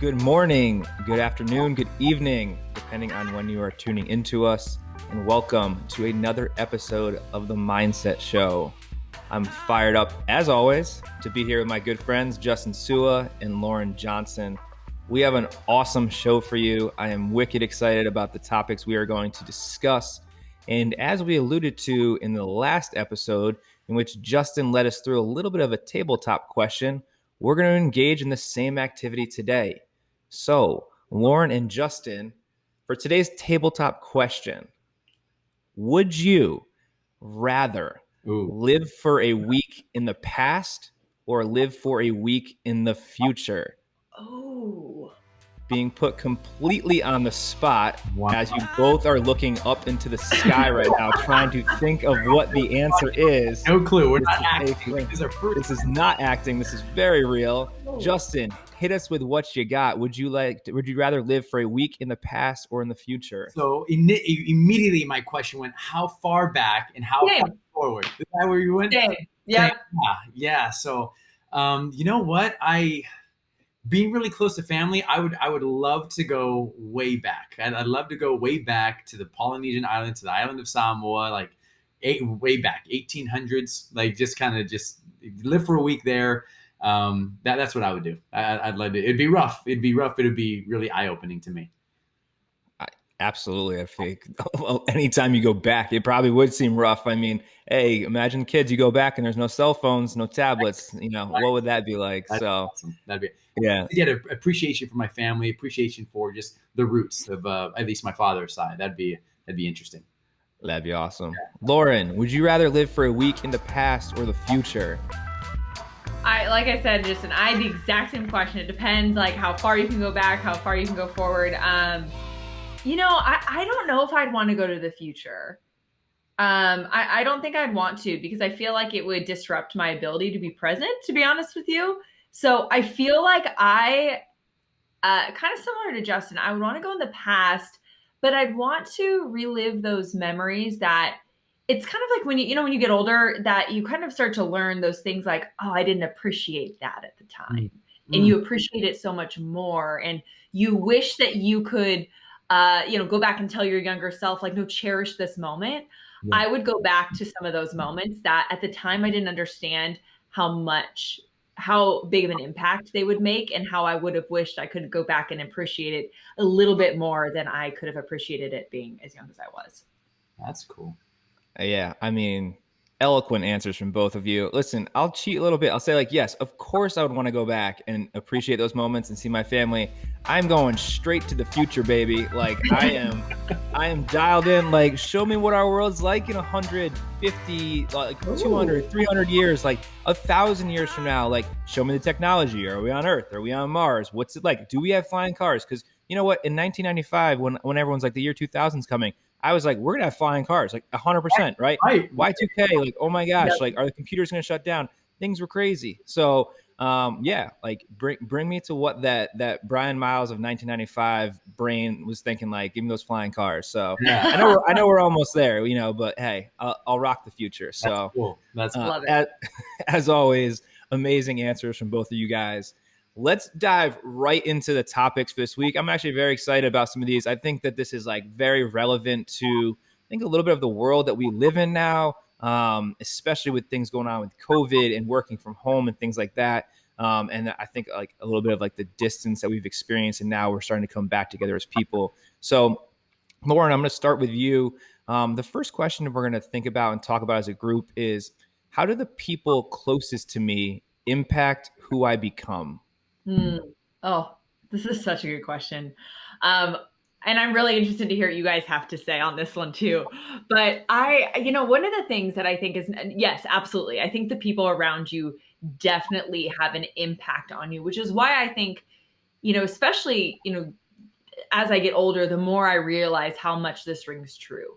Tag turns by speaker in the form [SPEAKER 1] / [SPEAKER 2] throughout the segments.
[SPEAKER 1] Good morning, good afternoon, good evening, depending on when you are tuning into us, and welcome to another episode of The Mindset Show. I'm fired up, as always, to be here with my good friends, Justin Sua and Lauren Johnson. We have an awesome show for you. I am wicked excited about the topics we are going to discuss. And as we alluded to in the last episode, in which Justin led us through a little bit of a tabletop question, we're going to engage in the same activity today. So, Lauren and Justin, for today's tabletop question, would you rather live for a week in the past or live for a week in the future?
[SPEAKER 2] Oh.
[SPEAKER 1] Being put completely on the spot
[SPEAKER 3] Wow.
[SPEAKER 1] as you both are looking up into the sky right now, trying to think of what the answer is.
[SPEAKER 3] No clue. We're
[SPEAKER 1] This
[SPEAKER 3] not
[SPEAKER 1] is
[SPEAKER 3] acting.
[SPEAKER 1] a- This is not acting. This is very real. Justin, hit us with what you got. Would you rather live for a week in the past or in the future?
[SPEAKER 3] So immediately my question went, how far back and how far forward? Is that where you went?
[SPEAKER 2] Yeah.
[SPEAKER 3] Yeah. So, you know what? Being really close to family, I would love to go way back. I'd love to go way back to the Polynesian island, to the island of Samoa, like way back, 1800s, like just live for a week there. That's what I would do. I'd love to. It'd be rough. It'd be really eye-opening to me.
[SPEAKER 1] Absolutely. I think anytime you go back, it probably would seem rough. I mean, hey, imagine kids, you go back and there's no cell phones, no tablets, what would that be like?
[SPEAKER 3] That's
[SPEAKER 1] so
[SPEAKER 3] awesome. That'd be,
[SPEAKER 1] yeah.
[SPEAKER 3] Get appreciation for my family, appreciation for just the roots of at least my father's side. That'd be interesting.
[SPEAKER 1] That'd be awesome. Yeah. Lauren, would you rather live for a week in the past or the future?
[SPEAKER 2] Like I said, Justin, I had the exact same question. It depends like how far you can go back, how far you can go forward. I don't know if I'd want to go to the future. I don't think I'd want to, because I feel like it would disrupt my ability to be present, to be honest with you. So I feel like kind of similar to Justin, I would want to go in the past, but I'd want to relive those memories that it's kind of like when you get older, that you kind of start to learn those things like, oh, I didn't appreciate that at the time. And you appreciate it so much more. And you wish that you could, go back and tell your younger self, like, no, cherish this moment. Yeah. I would go back to some of those moments that at the time I didn't understand how big of an impact they would make, and how I would have wished I could go back and appreciate it a little bit more than I could have appreciated it being as young as I was.
[SPEAKER 3] That's cool.
[SPEAKER 1] Yeah. I mean, eloquent answers from both of you. Listen, I'll cheat a little bit. I'll say like, yes, of course I would want to go back and appreciate those moments and see my family. I'm going straight to the future, baby. Like I am dialed in. Like, show me what our world's like in 150, like 200, 300 years, like 1,000 years from now. Like, show me the technology. Are we on Earth? Are we on Mars? What's it like? Do we have flying cars? Because you know what? In 1995, when everyone's like the year 2000 is coming, I was like, we're going to have flying cars, like 100%, right? Y2K, like, oh my gosh, like, are the computers going to shut down? Things were crazy. So, like, bring me to what that Brian Miles of 1995 brain was thinking, like, give me those flying cars. So, yeah. I know we're almost there, but hey, I'll rock the future. So,
[SPEAKER 3] that's cool. That's
[SPEAKER 2] love it.
[SPEAKER 1] As always, amazing answers from both of you guys. Let's dive right into the topics for this week. I'm actually very excited about some of these. I think that this is like very relevant to, I think, a little bit of the world that we live in now, especially with things going on with COVID and working from home and things like that. And I think like a little bit of like the distance that we've experienced, and now we're starting to come back together as people. So, Lauren, I'm going to start with you. The first question we're going to think about and talk about as a group is, how do the people closest to me impact who I become?
[SPEAKER 2] Oh, this is such a good question. And I'm really interested to hear what you guys have to say on this one too. But one of the things that I think is, yes, absolutely. I think the people around you definitely have an impact on you, which is why I think, especially, as I get older, the more I realize how much this rings true.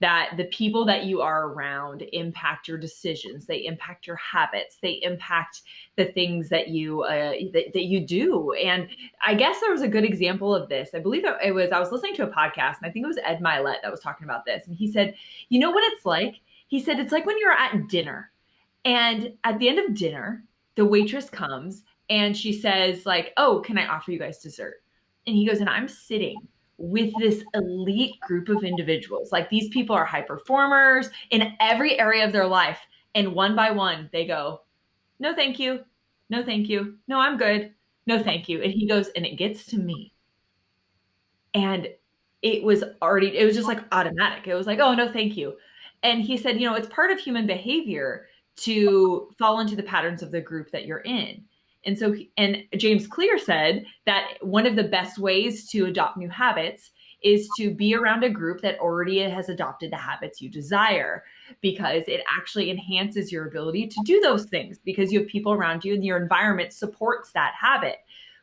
[SPEAKER 2] That the people that you are around impact your decisions, they impact your habits, they impact the things that you that you do. And I guess there was a good example of this. I believe I was listening to a podcast, and I think it was Ed Milet that was talking about this. And he said, you know what it's like? He said, it's like when you're at dinner, and at the end of dinner, the waitress comes And she says like, oh, can I offer you guys dessert? And he goes, and I'm sitting with this elite group of individuals. Like these people are high performers in every area of their life. And one by one, they go, no, thank you. No, thank you. No, I'm good. No, thank you. And he goes, and it gets to me. And it was just like automatic. It was like, oh, no, thank you. And he said, it's part of human behavior to fall into the patterns of the group that you're in. And so, and James Clear said that one of the best ways to adopt new habits is to be around a group that already has adopted the habits you desire, because it actually enhances your ability to do those things because you have people around you and your environment supports that habit.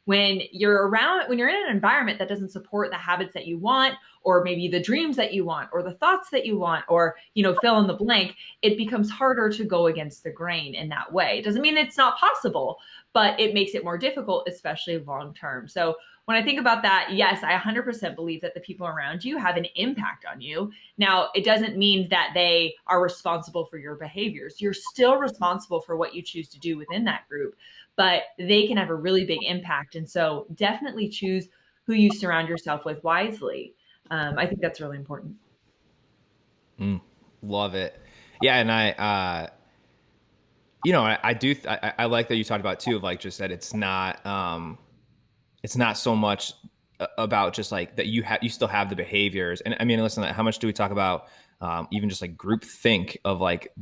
[SPEAKER 2] When you're in an environment that doesn't support the habits that you want, or maybe the dreams that you want, or the thoughts that you want, or, fill in the blank, it becomes harder to go against the grain in that way. It doesn't mean it's not possible, but it makes it more difficult, especially long term. So when I think about that, yes, I 100% believe that the people around you have an impact on you. Now, it doesn't mean that they are responsible for your behaviors. You're still responsible for what you choose to do within that group, but they can have a really big impact. And so definitely choose who you surround yourself with wisely. I think that's really important.
[SPEAKER 1] Love it. Yeah. And I I like that you talked about too, of like just that it's not so much about just like that you still have the behaviors. And I mean, listen, how much do we talk about even just like group think of like,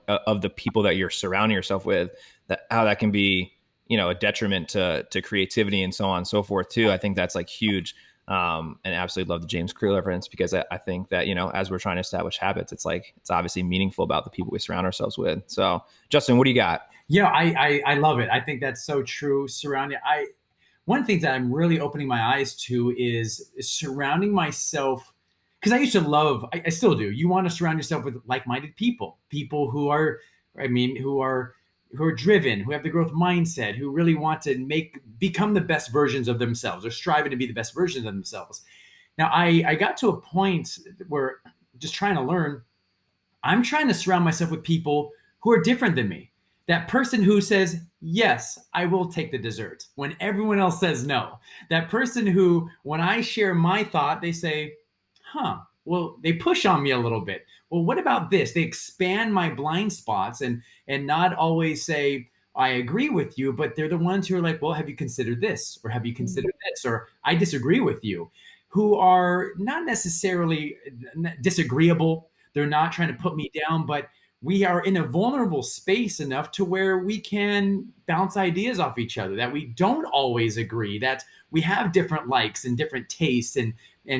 [SPEAKER 1] of the people that you're surrounding yourself with, that how that can be, a detriment to creativity and so on and so forth too. I think that's like huge. And absolutely love the James Clear reference, because I think that, as we're trying to establish habits, it's obviously meaningful about the people we surround ourselves with. So Justin, what do you got?
[SPEAKER 3] Yeah, I love it. I think that's so true. One thing that I'm really opening my eyes to is surrounding myself, because I used to love, I still do. You want to surround yourself with like-minded people who are, who are driven, who have the growth mindset, who really want to become the best versions of themselves, or striving to be the best versions of themselves. Now, I got to a point where, just trying to learn, I'm trying to surround myself with people who are different than me. That person who says, yes, I will take the dessert when everyone else says no. That person who, when I share my thought, they say, well, they push on me a little bit. Well, what about this? They expand my blind spots and not always say, I agree with you, but they're the ones who are like, well, have you considered this? Or have you considered this? Or I disagree with you, who are not necessarily disagreeable. They're not trying to put me down, but we are in a vulnerable space enough to where we can bounce ideas off each other, that we don't always agree, that we have different likes and different tastes and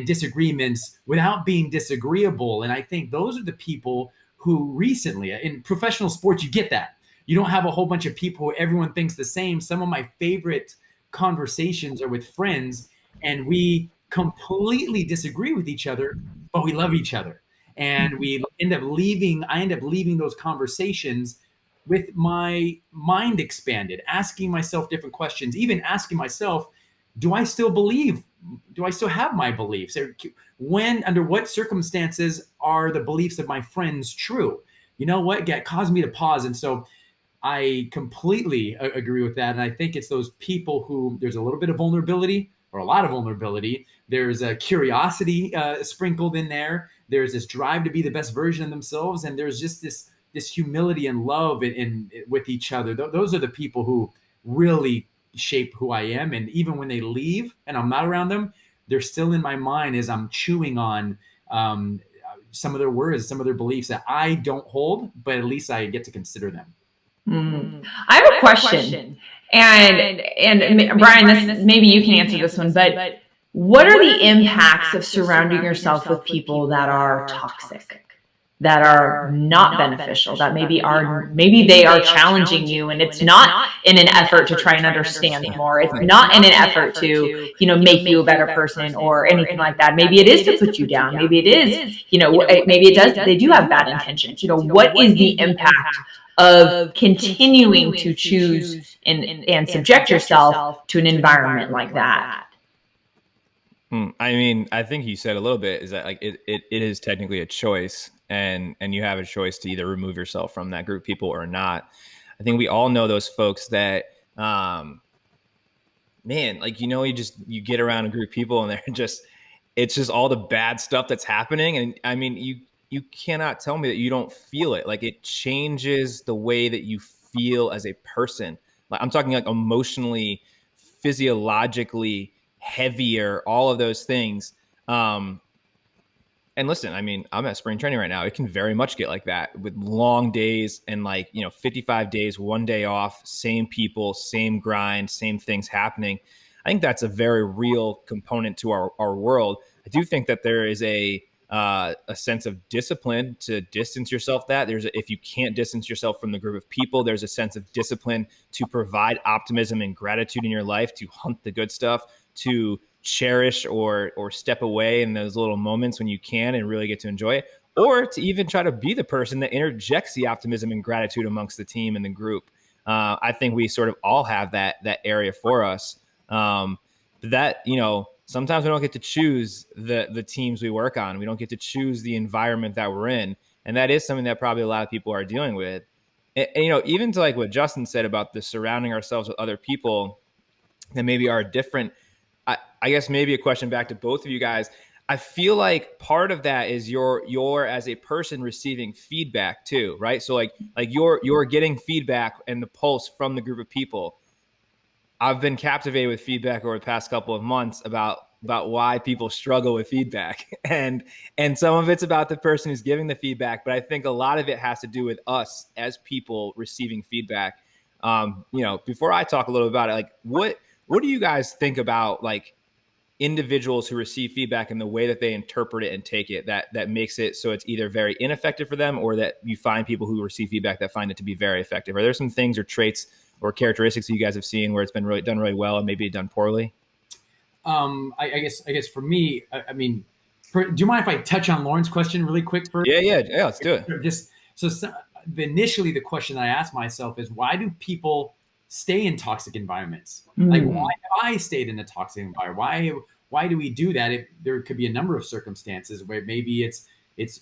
[SPEAKER 3] disagreements without being disagreeable. And I think those are the people who recently, in professional sports, you get that. You don't have a whole bunch of people who everyone thinks the same. Some of my favorite conversations are with friends, and we completely disagree with each other, but we love each other. And I end up leaving those conversations with my mind expanded, asking myself different questions, even asking myself, do I still have my beliefs? Under what circumstances are the beliefs of my friends true? You know what? It caused me to pause. And so I completely agree with that. And I think it's those people who there's a little bit of vulnerability, or a lot of vulnerability. There's a curiosity sprinkled in there. There's this drive to be the best version of themselves. And there's just this humility and love with each other. Those are the people who really shape who I am. And even when they leave and I'm not around them, they're still in my mind as I'm chewing on some of their words, some of their beliefs that I don't hold, but at least I get to consider them.
[SPEAKER 2] I have a question. And Brian, maybe you can answer this one, but what are the impacts of surrounding yourself with people that are toxic, that are not beneficial, that maybe they are challenging you, and it's not in an effort to try and understand them, or it's not in an effort to, make you a better person or anything like that. Maybe it is to put you down. Maybe it is, maybe it does, they do have bad intentions. What is the impact of continuing to choose and subject yourself to an environment like that?
[SPEAKER 1] I mean, I think you said a little bit is that like it is technically a choice, and you have a choice to either remove yourself from that group of people or not. I think we all know those folks that man, like, you get around a group of people and it's just all the bad stuff that's happening. And I mean, you cannot tell me that you don't feel it. Like, it changes the way that you feel as a person. Like, I'm talking like emotionally, physiologically heavier, all of those things. And listen, I mean, I'm at spring training right now. It can very much get like that with long days and 55 days, 1 day off, same people, same grind, same things happening. I think that's a very real component to our world. I do think that there is a sense of discipline to distance yourself. If you can't distance yourself from the group of people, there's a sense of discipline to provide optimism and gratitude in your life, to hunt the good stuff, to cherish or step away in those little moments when you can and really get to enjoy it, or to even try to be the person that interjects the optimism and gratitude amongst the team and the group. I think we sort of all have that area for us. That, sometimes we don't get to choose the teams we work on. We don't get to choose the environment that we're in. And that is something that probably a lot of people are dealing with. And even to like what Justin said about the surrounding ourselves with other people that maybe are different. I guess maybe a question back to both of you guys. I feel like part of that is you're as a person receiving feedback too, right? So like you're getting feedback and the pulse from the group of people. I've been captivated with feedback over the past couple of months about why people struggle with feedback. And some of it's about the person who's giving the feedback, but I think a lot of it has to do with us as people receiving feedback. Before I talk a little about it, like what do you guys think about like individuals who receive feedback and the way that they interpret it and take it that makes it so it's either very ineffective for them, or that you find people who receive feedback that find it to be very effective? Are there some things or traits or characteristics that you guys have seen where it's been really done really well and maybe done poorly?
[SPEAKER 3] I guess for me, I mean, do you mind if I touch on Lauren's question really quick first?
[SPEAKER 1] Yeah, let's do it.
[SPEAKER 3] Just so initially the question that I asked myself is, why do people stay in toxic environments? Like, why have I stayed in a toxic environment? Why do we do that? There could be a number of circumstances where maybe it's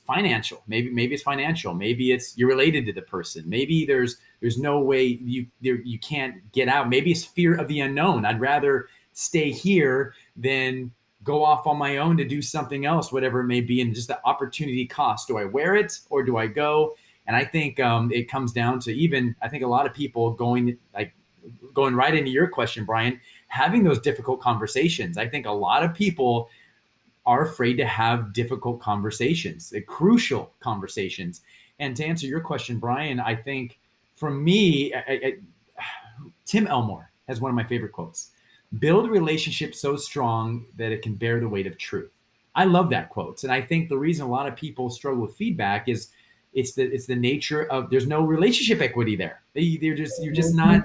[SPEAKER 3] financial. Maybe it's financial. Maybe it's you're related to the person. Maybe there's no way you can't get out. Maybe it's fear of the unknown. I'd rather stay here than go off on my own to do something else, whatever it may be, and just the opportunity cost. Do I wear it or do I go? And I think it comes down to I think a lot of people going right into your question, Brian, having those difficult conversations. I think a lot of people are afraid to have difficult conversations, crucial conversations. And to answer your question, Brian, I think for me, Tim Elmore has one of my favorite quotes: "Build a relationship so strong that it can bear the weight of truth." I love that quote. And I think the reason a lot of people struggle with feedback is it's the nature of, there's no relationship equity there. You're just not,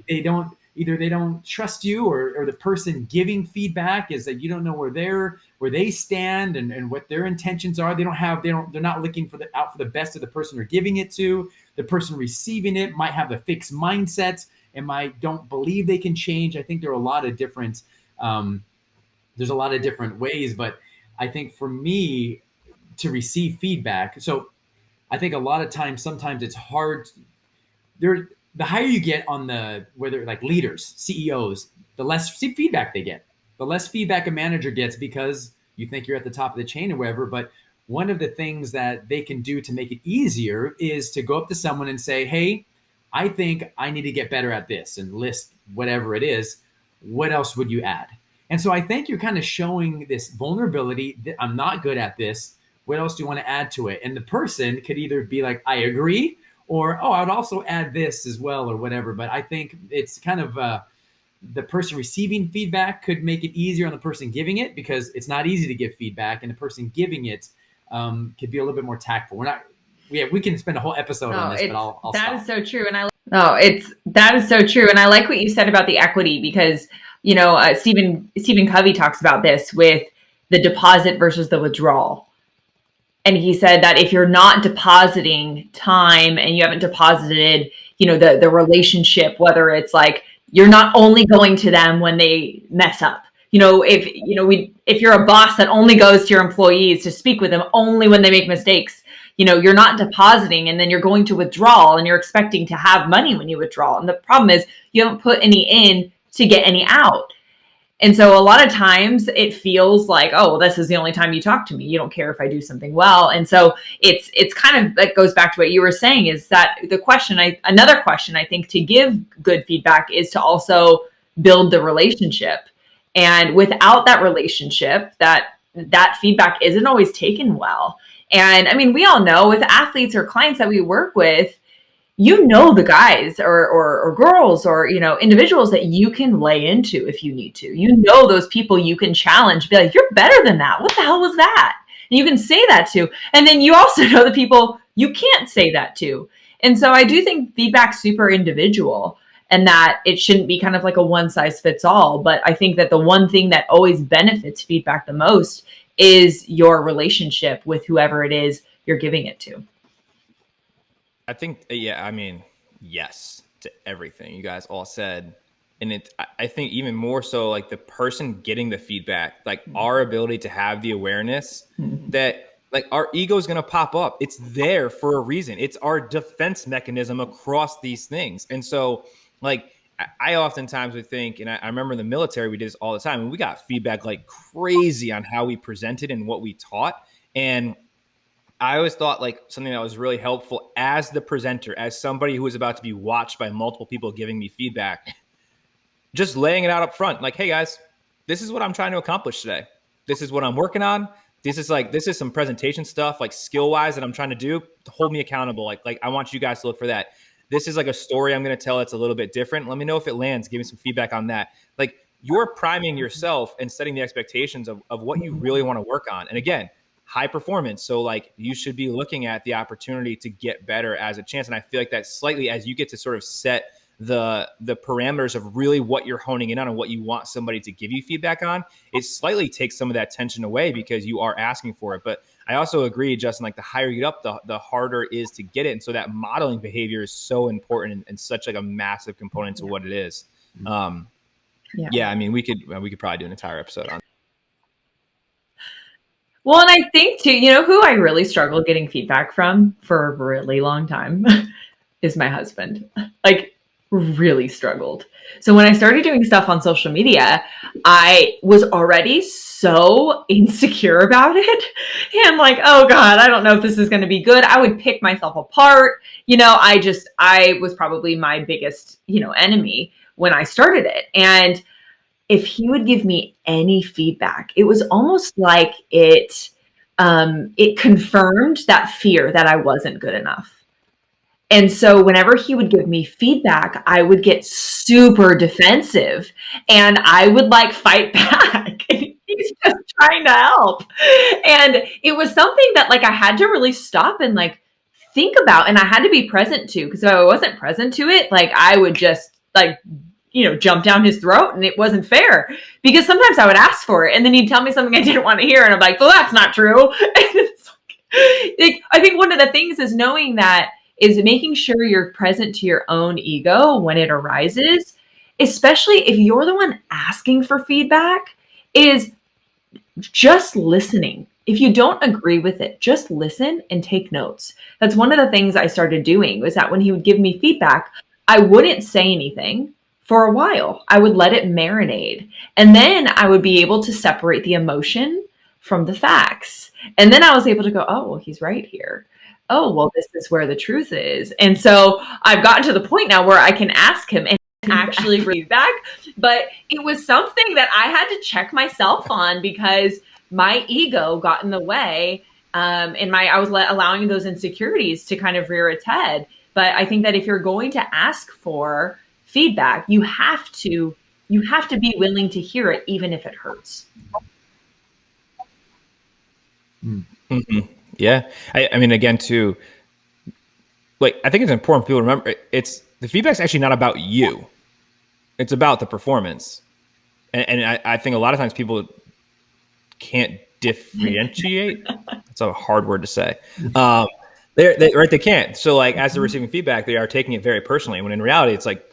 [SPEAKER 3] they don't trust you, or the person giving feedback is that you don't know where they stand and what their intentions are. They're not looking out for the best of the person they're giving it to. The person receiving it might have a fixed mindset and don't believe they can change. I think there are a lot of different, there's a lot of different ways, but I think for me to receive feedback, so I think a lot of times, sometimes it's hard. The higher you get on whether like leaders, CEOs, the less feedback they get, the less feedback a manager gets, because you think you're at the top of the chain or whatever. But one of the things that they can do to make it easier is to go up to someone and say, "Hey, I think I need to get better at this," and list whatever it is. What else would you add? And so I think you're kind of showing this vulnerability that I'm not good at this. What else do you want to add to it? And the person could either be like, "I agree," or, "Oh, I would also add this as well," or whatever. But I think it's kind of the person receiving feedback could make it easier on the person giving it, because it's not easy to give feedback, and the person giving it could be a little bit more tactful. We can spend a whole episode on this, but I'll
[SPEAKER 2] that
[SPEAKER 3] stop.
[SPEAKER 2] Is so true. And that is so true. And I like what you said about the equity, because, Stephen Covey talks about this with the deposit versus the withdrawal. And he said that if you're not depositing time and you haven't deposited, the relationship, whether it's like you're not only going to them when they mess up, if you're a boss that only goes to your employees to speak with them only when they make mistakes, you're not depositing, and then you're going to withdraw and you're expecting to have money when you withdraw. And the problem is you haven't put any in to get any out. And so a lot of times it feels like, oh, well, this is the only time you talk to me. You don't care if I do something well. And so it's kind of, that goes back to what you were saying, is that another question I think to give good feedback is to also build the relationship. And without that relationship, that feedback isn't always taken well. And I mean, we all know with athletes or clients that we work with, the guys or girls or, individuals that you can lay into if you need to. Those people you can challenge, be like, you're better than that. What the hell was that? And you can say that to. And then you also know the people you can't say that to. And so I do think feedback's super individual, and that it shouldn't be kind of like a one size fits all. But I think that the one thing that always benefits feedback the most is your relationship with whoever it is you're giving it to.
[SPEAKER 1] I think, yes to everything you guys all said. And I think even more so, like the person getting the feedback, like our ability to have the awareness that like our ego is going to pop up. It's there for a reason. It's our defense mechanism across these things. And so like, I oftentimes would think, and I remember in the military, we did this all the time, and we got feedback like crazy on how we presented and what we taught. And I always thought like something that was really helpful as the presenter, as somebody who was about to be watched by multiple people giving me feedback, just laying it out up front. Like, hey guys, this is what I'm trying to accomplish today. This is what I'm working on. This is some presentation stuff, like skill wise, that I'm trying to do to hold me accountable. Like I want you guys to look for that. This is like a story I'm going to tell. It's a little bit different. Let me know if it lands. Give me some feedback on that. Like you're priming yourself and setting the expectations of what you really want to work on. And again, high performance. So like you should be looking at the opportunity to get better as a chance. And I feel like that slightly, as you get to sort of set the parameters of really what you're honing in on and what you want somebody to give you feedback on, it slightly takes some of that tension away because you are asking for it. But I also agree, Justin, like the higher you get up, the harder it is to get it. And so that modeling behavior is so important and such like a massive component to what it is. I mean, we could probably do an entire episode on.
[SPEAKER 2] Well, and I think too, who I really struggled getting feedback from for a really long time is my husband. Like really struggled. So when I started doing stuff on social media, I was already so insecure about it. And like, oh God, I don't know if this is going to be good. I would pick myself apart. I was probably my biggest, enemy when I started it. And if he would give me any feedback, it was almost like it confirmed that fear that I wasn't good enough. And so whenever he would give me feedback, I would get super defensive and I would like fight back. He's just trying to help. And it was something that like I had to really stop and like think about, and I had to be present to, because if I wasn't present to it, like I would just like, jump down his throat, and it wasn't fair because sometimes I would ask for it and then he'd tell me something I didn't want to hear. And I'm like, well, that's not true. I think one of the things is knowing that is making sure you're present to your own ego when it arises, especially if you're the one asking for feedback, is just listening. If you don't agree with it, just listen and take notes. That's one of the things I started doing, was that when he would give me feedback, I wouldn't say anything for a while. I would let it marinate. And then I would be able to separate the emotion from the facts. And then I was able to go, oh, well, he's right here. Oh, well, this is where the truth is. And so I've gotten to the point now where I can ask him and actually read back. But it was something that I had to check myself on because my ego got in the way. And I was allowing those insecurities to kind of rear its head. But I think that if you're going to ask for feedback, you have to be willing to hear it, even if it hurts.
[SPEAKER 1] Mm-hmm. Yeah. I mean, again, too, like, I think it's important for people to remember the feedback's actually not about you. It's about the performance. And I think a lot of times people can't differentiate. That's a hard word to say. They can't. So like, as they're receiving feedback, they are taking it very personally, when in reality, it's like,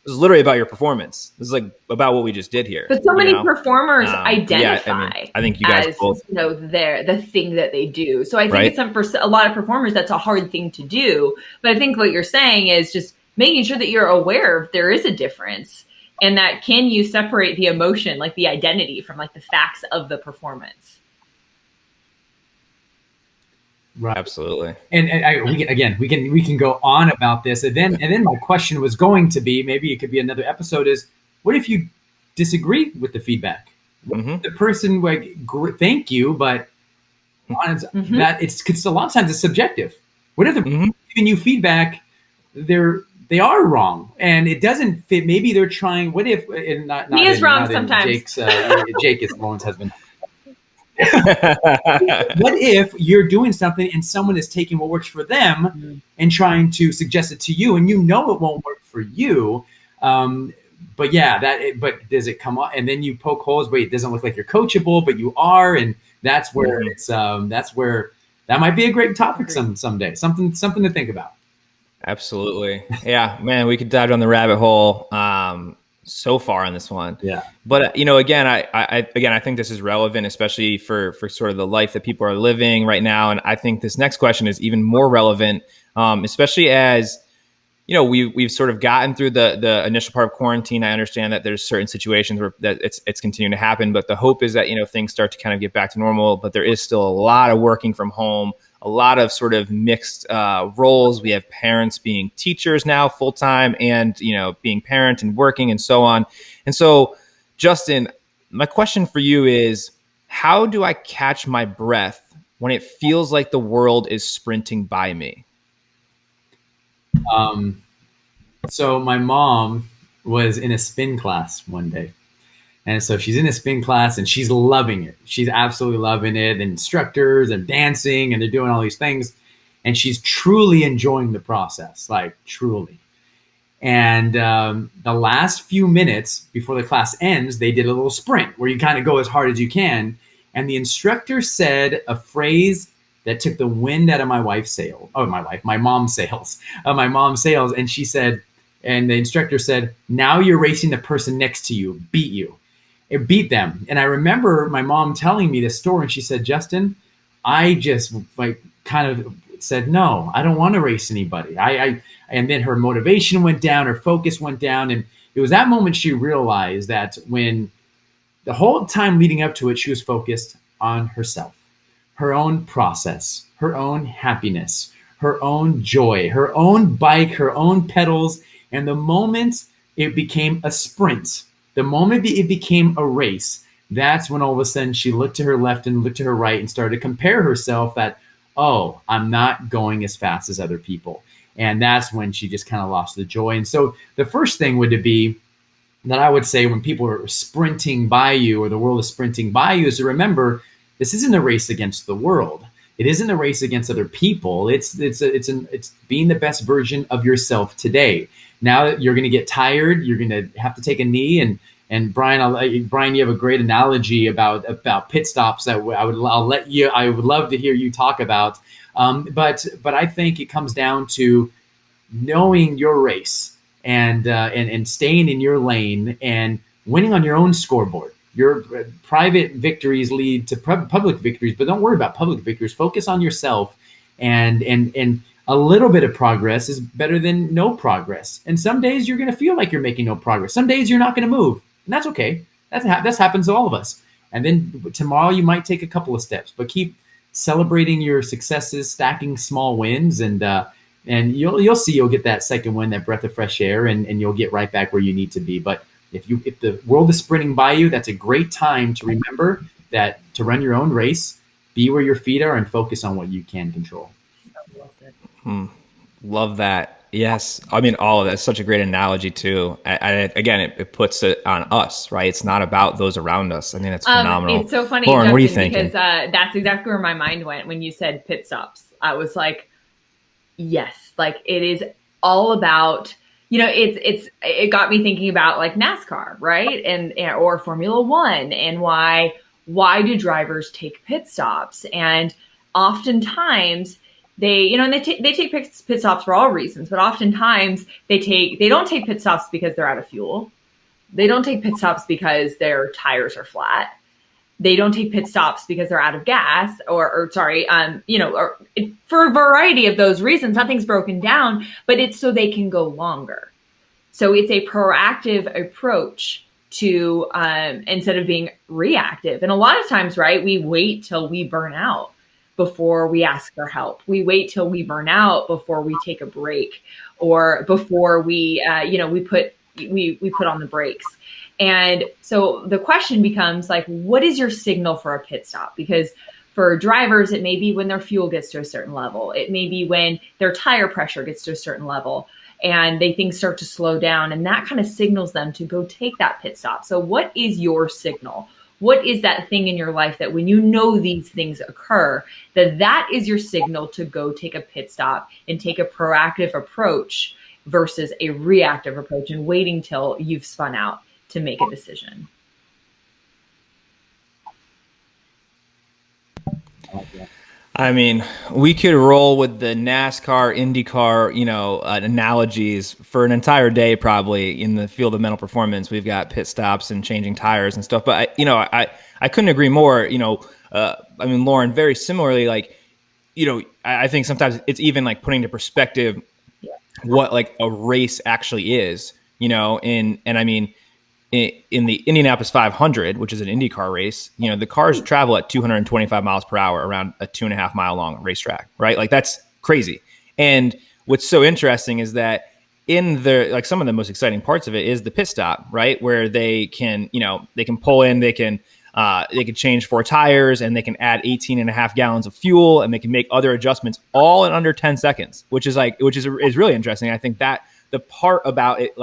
[SPEAKER 1] this is literally about your performance. This is like about what we just did here.
[SPEAKER 2] But so many performers identify.
[SPEAKER 1] I think you guys
[SPEAKER 2] as,
[SPEAKER 1] both,
[SPEAKER 2] the thing that they do. So I think it's for a lot of performers, that's a hard thing to do. But I think what you're saying is just making sure that you're aware if there is a difference. And that, can you separate the emotion, like the identity, from like the facts of the performance?
[SPEAKER 3] Right.
[SPEAKER 1] Absolutely.
[SPEAKER 3] And we can go on about this, and then my question was going to be, maybe it could be another episode, is what if you disagree with the feedback? What if the person like, thank you, but that it's a lot of times it's subjective. What if they're giving you feedback, they are wrong and it doesn't fit? Maybe they're trying. What if, and not
[SPEAKER 2] he is wrong
[SPEAKER 3] not
[SPEAKER 2] sometimes.
[SPEAKER 3] Jake is Lauren's husband. What if you're doing something and someone is taking what works for them and trying to suggest it to you, and you know it won't work for you? But yeah, but does it come up? And then you poke holes. Wait, it doesn't look like you're coachable, but you are, and that's where that's where that might be a great topic someday. Something to think about.
[SPEAKER 1] Absolutely. Yeah, man, we could dive down the rabbit hole so far on this one.
[SPEAKER 3] Yeah.
[SPEAKER 1] But again, I think this is relevant, especially for sort of the life that people are living right now. And I think this next question is even more relevant, especially as we've sort of gotten through the initial part of quarantine. I understand that there's certain situations where that it's continuing to happen, but the hope is that things start to kind of get back to normal. But there is still a lot of working from home, a lot of sort of mixed roles. We have parents being teachers now full time, and being parent and working and so on. And so, Justin, my question for you is, how do I catch my breath when it feels like the world is sprinting by me?
[SPEAKER 3] So my mom was in a spin class one day. And so she's in a spin class and she's loving it. She's absolutely loving it. The instructors are dancing and they're doing all these things. And she's truly enjoying the process, like truly. And the last few minutes before the class ends, they did a little sprint where you kind of go as hard as you can. And the instructor said a phrase that took the wind out of my mom's sails. My mom's sails. And she said, and the instructor said, now you're racing the person next to you, beat you. It beat them. And I remember my mom telling me this story, and she said, Justin, I just kind of said, no, I don't want to race anybody. And then her motivation went down, her focus went down. And it was that moment she realized that when the whole time leading up to it, she was focused on herself, her own process, her own happiness, her own joy, her own bike, her own pedals. And the moment it became a sprint, the moment it became a race, that's when all of a sudden she looked to her left and looked to her right and started to compare herself that, oh, I'm not going as fast as other people. And that's when she just kind of lost the joy. And so the first thing would be that I would say when people are sprinting by you or the world is sprinting by you is to remember this isn't a race against the world. It isn't a race against other people. It's being the best version of yourself today. Now that you're going to get tired, you're going to have to take a knee. And Brian, Brian, you have a great analogy about pit stops that I would love to hear you talk about. But I think it comes down to knowing your race and staying in your lane and winning on your own scoreboard. Your private victories lead to public victories, but don't worry about public victories. Focus on yourself, and a little bit of progress is better than no progress. And some days you're going to feel like you're making no progress. Some days you're not going to move, and that's okay. That happens to all of us. And then tomorrow you might take a couple of steps, but keep celebrating your successes, stacking small wins, and you'll see you'll get that second win, that breath of fresh air, and you'll get right back where you need to be. But if the world is sprinting by you, that's a great time to remember that to run your own race, be where your feet are, and focus on what you can control.
[SPEAKER 1] Love that. Yes. I mean, all of that. It's such a great analogy too. Again, it puts it on us, right? It's not about those around us. I mean, it's phenomenal.
[SPEAKER 2] It's so funny,
[SPEAKER 1] Lauren,
[SPEAKER 2] Justin,
[SPEAKER 1] what are you thinking?
[SPEAKER 2] because that's exactly where my mind went when you said pit stops. I was like, yes, like it is all about, it got me thinking about like NASCAR, right? And or Formula One, and why do drivers take pit stops? And oftentimes they take pit stops for all reasons, but oftentimes they don't take pit stops because they're out of fuel. They don't take pit stops because their tires are flat. They don't take pit stops because they're out of gas or for a variety of those reasons. Nothing's broken down, but it's so they can go longer. So it's a proactive approach to instead of being reactive. And a lot of times, right, we wait till we burn out before we ask for help. We wait till we burn out before we take a break, or before we, we put on the brakes. And so the question becomes like, what is your signal for a pit stop? Because for drivers, it may be when their fuel gets to a certain level. It may be when their tire pressure gets to a certain level and things start to slow down. And that kind of signals them to go take that pit stop. So what is your signal? What is that thing in your life that when you know these things occur, that is your signal to go take a pit stop and take a proactive approach versus a reactive approach and waiting till you've spun out to make a decision?
[SPEAKER 1] I mean, we could roll with the NASCAR, IndyCar, analogies for an entire day, probably in the field of mental performance. We've got pit stops and changing tires and stuff. But I couldn't agree more. Lauren, very similarly, like, I think sometimes it's even like putting into perspective what like a race actually is, in the Indianapolis 500, which is an IndyCar race, the cars travel at 225 miles per hour around a 2.5 mile long racetrack, right? Like that's crazy. And what's so interesting is that in some of the most exciting parts of it is the pit stop, right? Where they can pull in, they can change 4 tires, and they can add 18.5 gallons of fuel, and they can make other adjustments all in under 10 seconds, which is really interesting. I think that the part about it,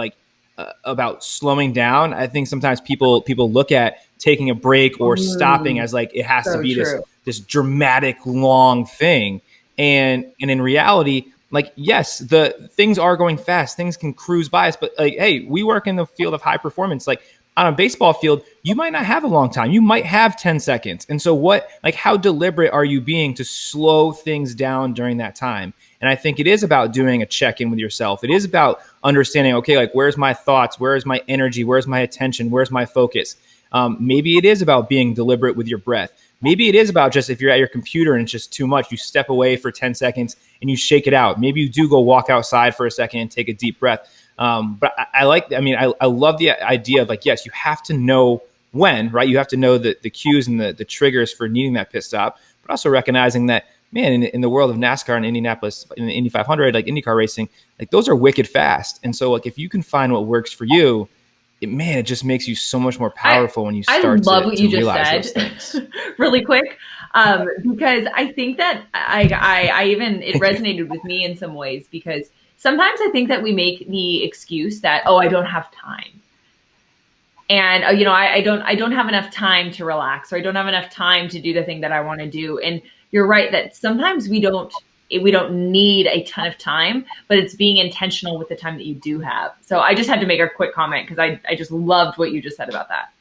[SPEAKER 1] about slowing down, I think sometimes people look at taking a break or stopping as like it has to be this dramatic long thing, and in reality, like, yes, the things are going fast, things can cruise by us, but like, hey, we work in the field of high performance. Like on a baseball field, you might not have a long time, you might have 10 seconds, and so how deliberate are you being to slow things down during that time? And I think it is about doing a check-in with yourself. It is about understanding, okay, like, where's my thoughts? Where's my energy? Where's my attention? Where's my focus? Maybe it is about being deliberate with your breath. Maybe it is about just, if you're at your computer and it's just too much, you step away for 10 seconds and you shake it out. Maybe you do go walk outside for a second and take a deep breath. But I love the idea of, like, yes, you have to know when, right? You have to know the cues and the triggers for needing that pit stop, but also recognizing that, man, in the world of NASCAR and Indianapolis, in the Indy 500, like IndyCar racing, like those are wicked fast. And so, like, if you can find what works for you, it just makes you so much more powerful when you start to realize those things. I love what you just said
[SPEAKER 2] really quick, because I think that it resonated with me in some ways, because sometimes I think that we make the excuse that, oh, I don't have time. And, I don't have enough time to relax, or I don't have enough time to do the thing that I want to do. And you're right that sometimes we don't need a ton of time, but it's being intentional with the time that you do have. So I just had to make a quick comment because I just loved what you just said about that.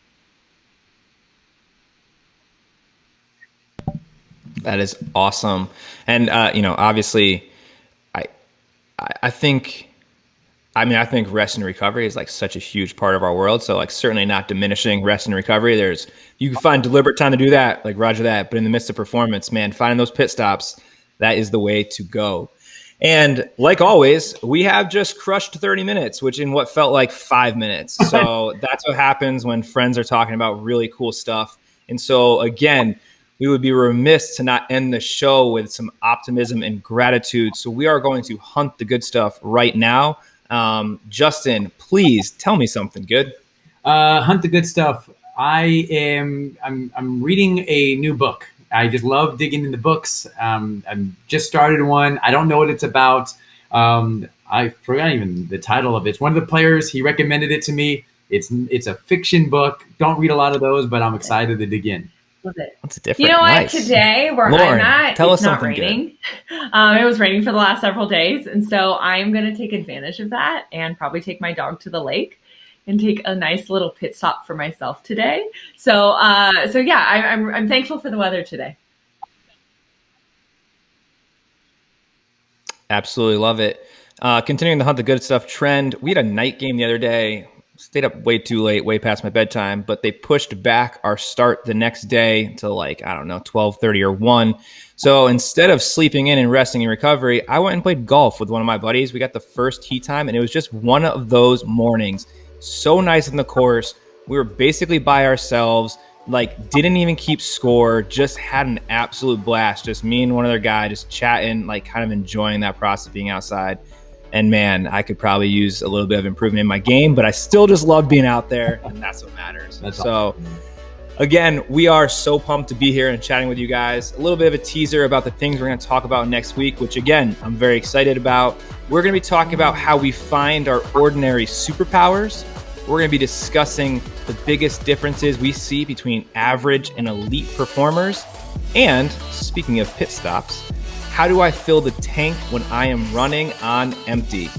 [SPEAKER 1] That is awesome. And, obviously I think rest and recovery is like such a huge part of our world. So, like, certainly not diminishing rest and recovery. You can find deliberate time to do that, like roger that. But in the midst of performance, man, finding those pit stops, that is the way to go. And like always, we have just crushed 30 minutes, which in what felt like 5 minutes. So that's what happens when friends are talking about really cool stuff. And so again, we would be remiss to not end the show with some optimism and gratitude. So we are going to hunt the good stuff right now. Justin, please tell me something good.
[SPEAKER 3] Hunt the good stuff. I'm reading a new book. I just love digging into books. I've just started one. I don't know what it's about. I forgot even the title of it. It's one of the players. He recommended it to me. It's a fiction book. Don't read a lot of those, but I'm excited to dig in.
[SPEAKER 2] Love it.
[SPEAKER 1] That's different.
[SPEAKER 2] You know what?
[SPEAKER 1] Nice.
[SPEAKER 2] Today, where
[SPEAKER 1] Lauren,
[SPEAKER 2] I'm at,
[SPEAKER 1] tell
[SPEAKER 2] it's
[SPEAKER 1] us
[SPEAKER 2] not
[SPEAKER 1] something
[SPEAKER 2] raining. It was raining for the last several days, and so I'm going to take advantage of that and probably take my dog to the lake and take a nice little pit stop for myself today. So yeah, I'm thankful for the weather today.
[SPEAKER 1] Absolutely love it. Continuing the hunt the good stuff trend, we had a night game the other day. stayed up way too late, way past my bedtime, but they pushed back our start the next day to like, I don't know, 12:30 or 1. So instead of sleeping in and resting in recovery, I went and played golf with one of my buddies. We got the first tee time, and it was just one of those mornings. So nice in the course. We were basically by ourselves, like didn't even keep score, just had an absolute blast. Just me and one other guy just chatting, like kind of enjoying that process of being outside. And man, I could probably use a little bit of improvement in my game, but I still just love being out there, and that's what matters.
[SPEAKER 3] That's
[SPEAKER 1] so
[SPEAKER 3] awesome.
[SPEAKER 1] again, we are so pumped to be here and chatting with you guys. A little bit of a teaser about the things we're going to talk about next week, which again, I'm very excited about. We're going to be talking about how we find our ordinary superpowers. We're going to be discussing the biggest differences we see between average and elite performers. And speaking of pit stops, how do I fill the tank when I am running on empty?